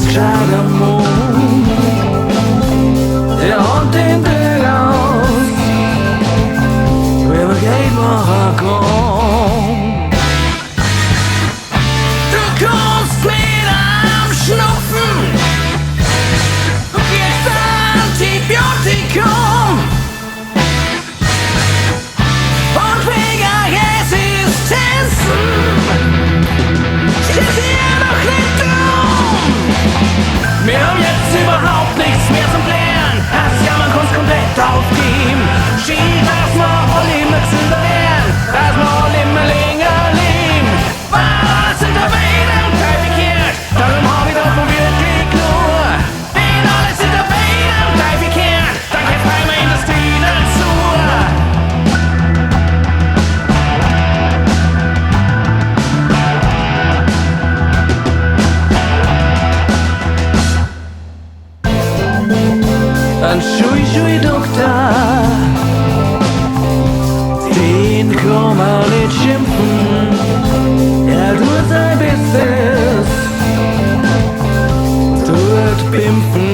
gescheiter Mond. Der Hund den Glück aus, übergeht macher Grund. Du kommst mit am Schnupfen, gibst Antibiotikum und wegen Resistenzen steht hier noch nicht dumm. Wir haben jetzt überhaupt nichts mehr zum Klären. Das Jammern Kunst komplett aufgeben. Schied, dass wir alle mit Sünder werden, dass wir alle immer länger leben. Was sind da beide und drei verkehrt? Darum hab ich doch wirklich nur. Denn alles sind da beide und drei verkehrt. Dann geht meine Industrie dazu. Ein Schui-Schui-Doktor, den kann man nicht schimpfen. Er tut sein Bestes, tut pimpen.